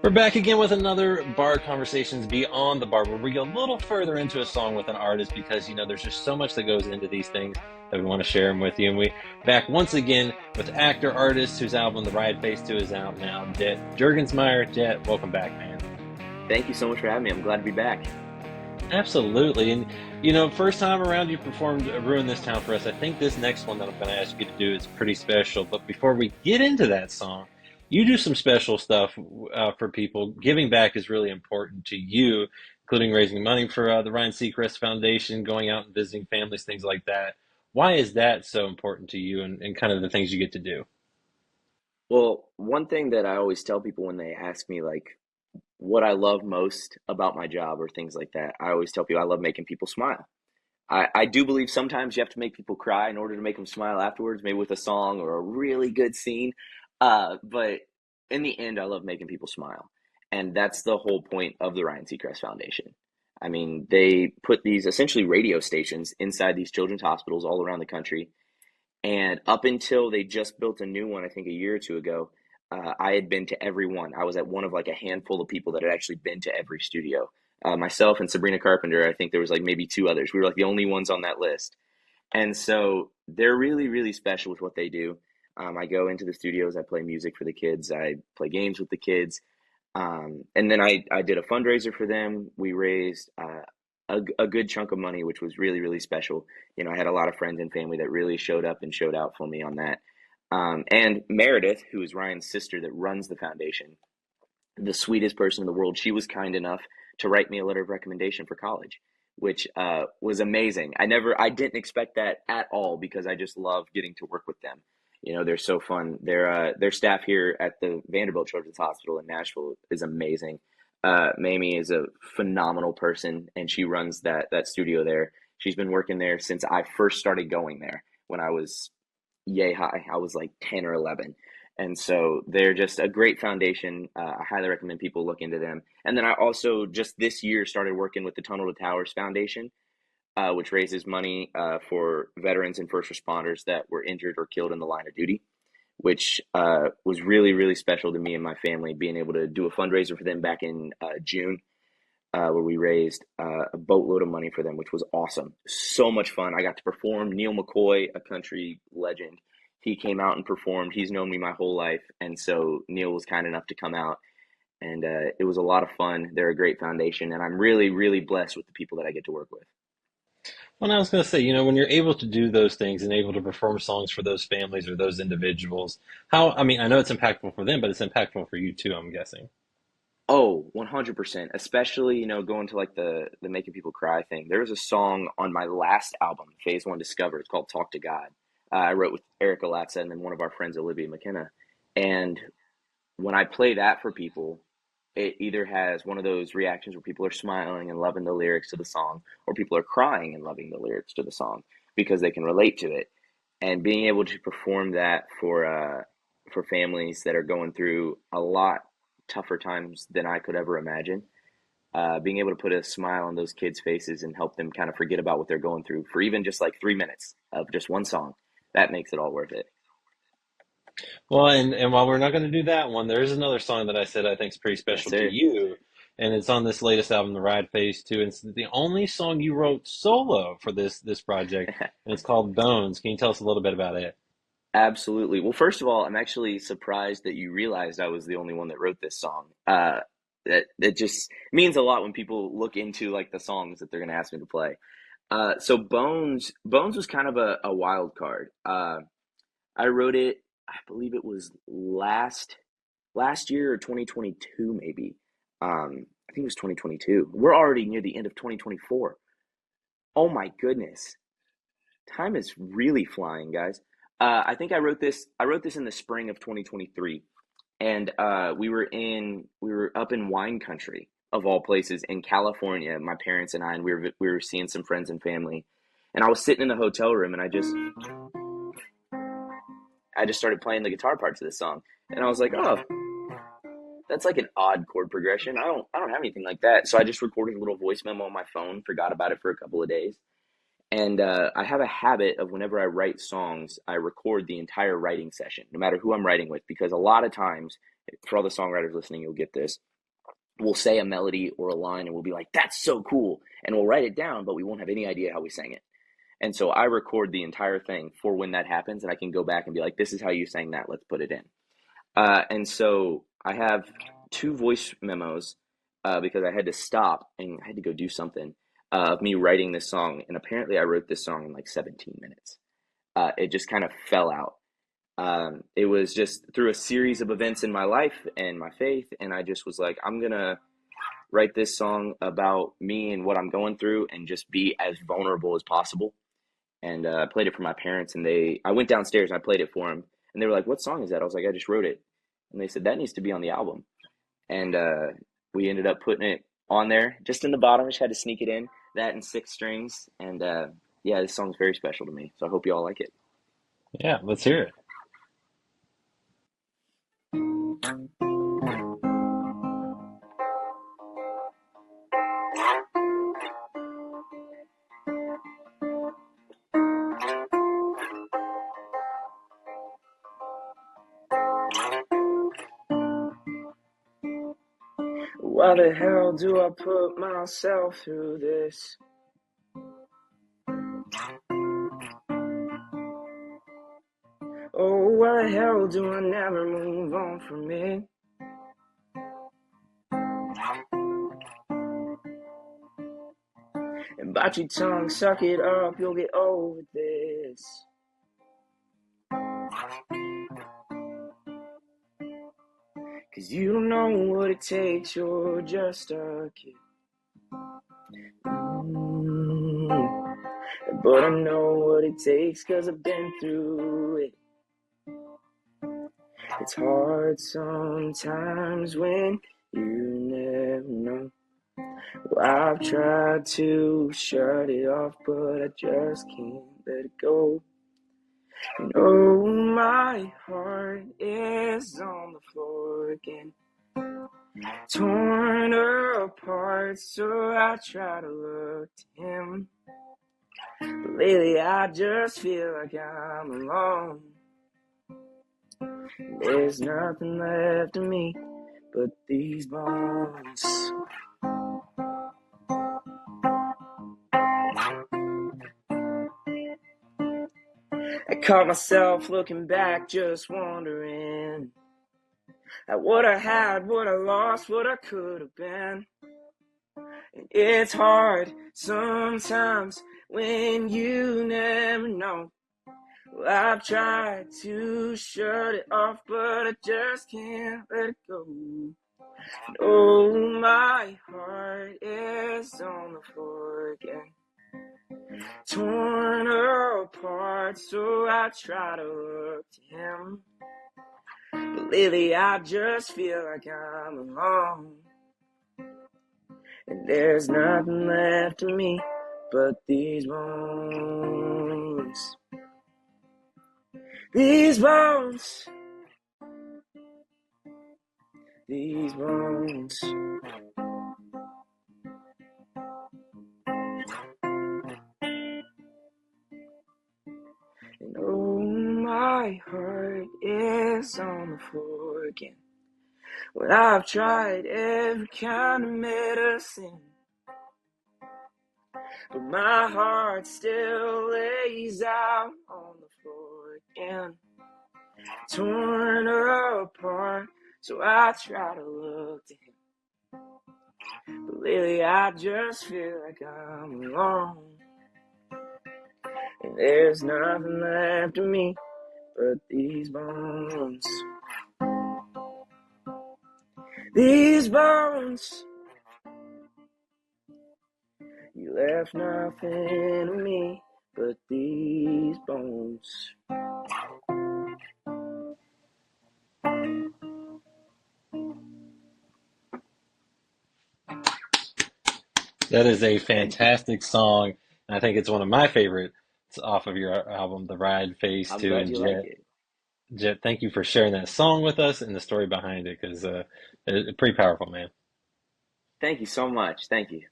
We're back again with another Bar Conversations Beyond the Bar, where we go a little further into a song with an artist because, there's just so much that goes into these things that we want to share them with you. And we back once again with actor artist whose album The Ride Phase 2 is out now, Jet Jurgensmeyer. Jet, welcome back, man. Thank you so much for having me. I'm glad to be back. Absolutely. And, first time around you performed Ruin This Town for us. I think this next one that I'm going to ask you to do is pretty special. But before we get into that song, you do some special stuff for people. Giving back is really important to you, including raising money for the Ryan Seacrest Foundation, going out and visiting families, things like that. Why is that so important to you and kind of the things you get to do? Well, one thing that I always tell people when they ask me like what I love most about my job or things like that, I always tell people I love making people smile. I do believe sometimes you have to make people cry in order to make them smile afterwards, maybe with a song or a really good scene. But in the end, I love making people smile. And that's the whole point of the Ryan Seacrest Foundation. I mean, they put these essentially radio stations inside these children's hospitals all around the country. And up until they just built a new one, I think a year or two ago, I had been to every one. I was at one of like a handful of people that had actually been to every studio. Myself and Sabrina Carpenter, I think there was like maybe two others. We were like the only ones on that list. And so they're really, really special with what they do. I go into the studios, I play music for the kids, I play games with the kids. And then I did a fundraiser for them. We raised a good chunk of money, which was really, really special. I had a lot of friends and family that really showed up and showed out for me on that. And Meredith, who is Ryan's sister that runs the foundation, the sweetest person in the world, she was kind enough to write me a letter of recommendation for college, which was amazing. I didn't expect that at all because I just love getting to work with them. They're so fun. Their staff here at the Vanderbilt Children's Hospital in Nashville is amazing. Mamie is a phenomenal person, and she runs that studio there. She's been working there since I first started going there when I was yay high. I was like 10 or 11. And so they're just a great foundation. I highly recommend people look into them. And then I also just this year started working with the Tunnel to Towers Foundation, which raises money for veterans and first responders that were injured or killed in the line of duty, which was really, really special to me and my family, being able to do a fundraiser for them back in June, where we raised a boatload of money for them, which was awesome. So much fun. I got to perform. Neil McCoy, a country legend, he came out and performed. He's known me my whole life. And so Neil was kind enough to come out. And it was a lot of fun. They're a great foundation. And I'm really, really blessed with the people that I get to work with. Well, I was going to say, when you're able to do those things and able to perform songs for those families or those individuals, I know it's impactful for them, but it's impactful for you too, I'm guessing. Oh, 100%. Especially, going to like the making people cry thing. There was a song on my last album, Phase One Discover. It's called Talk to God. I wrote with Erica Latza and then one of our friends, Olivia McKenna. And when I play that for people, it either has one of those reactions where people are smiling and loving the lyrics to the song, or people are crying and loving the lyrics to the song because they can relate to it. And being able to perform that for families that are going through a lot tougher times than I could ever imagine, being able to put a smile on those kids' faces and help them kind of forget about what they're going through for even just like 3 minutes of just one song, that makes it all worth it. Well, and while we're not going to do that one, there is another song that I said I think is pretty Yes, special to sir. you, and it's on this latest album, The Ride Phase 2, and it's the only song you wrote solo for this project, and it's called Bones. Can you tell us a little bit about it? Absolutely. Well, first of all, I'm actually surprised that you realized I was the only one that wrote this song. That just means a lot when people look into like the songs that they're going to ask me to play. So Bones was kind of a wild card. I wrote it, I believe it was last year or 2022 maybe. I think it was 2022. We're already near the end of 2024. Oh my goodness. Time is really flying, guys. I think I wrote this in the spring of 2023, and we were up in wine country of all places in California. My parents and I, and we were seeing some friends and family, and I was sitting in the hotel room, and I just started playing the guitar parts of this song, and I was like, oh, that's like an odd chord progression. I don't have anything like that, so I just recorded a little voice memo on my phone, forgot about it for a couple of days. And I have a habit of whenever I write songs, I record the entire writing session, no matter who I'm writing with, because a lot of times, for all the songwriters listening, you'll get this. we'll say a melody or a line and we'll be like, that's so cool. And we'll write it down, but we won't have any idea how we sang it. And so I record the entire thing for when that happens, and I can go back and be like, this is how you sang that. Let's put it in. And so I have two voice memos because I had to stop and I had to go do something of me writing this song. And apparently, I wrote this song in like 17 minutes. It just kind of fell out. It was just through a series of events in my life and my faith. And I just was like, I'm going to write this song about me and what I'm going through and just be as vulnerable as possible. And I played it for my parents, and I went downstairs and I played it for them, and they were like, "What song is that?" I was like, "I just wrote it," and they said that needs to be on the album, and we ended up putting it on there, just in the bottom. I just had to sneak it in, that and six strings, and yeah, this song's very special to me. So I hope you all like it. Yeah, let's hear it. Why the hell do I put myself through this? Oh, why the hell do I never move on from it? And bite your tongue, suck it up, you'll get over this. Cause you don't know what it takes, you're just a kid. But I know what it takes, cause I've been through it. It's hard sometimes when you never know. Well, I've tried to shut it off, but I just can't let it go. And oh, my heart is on the floor again, torn apart, so I try to look to him. But lately I just feel like I'm alone. There's nothing left of me but these bones. I caught myself looking back, just wondering at what I had, what I lost, what I could have been. And it's hard sometimes when you never know. Well, I've tried to shut it off, but I just can't let it go. And oh, my heart is on the floor again, torn apart, so I try to look to him. But lately I just feel like I'm alone. And there's nothing left of me but these bones. These bones. These bones. And oh, my heart is on the floor again. Well, I've tried every kind of medicine, but my heart still lays out on the floor again, torn apart, so I try to look to him. But lately I just feel like I'm alone. And there's nothing left of me but these bones. These bones. You left nothing of me but these bones. That is a Thank you. fantastic song. And I think it's one of my favorites off of your album, The Ride Phase I'm 2. glad And you like it. Jet, thank you for sharing that song with us and the story behind it because it's pretty powerful, man. Thank you so much. Thank you.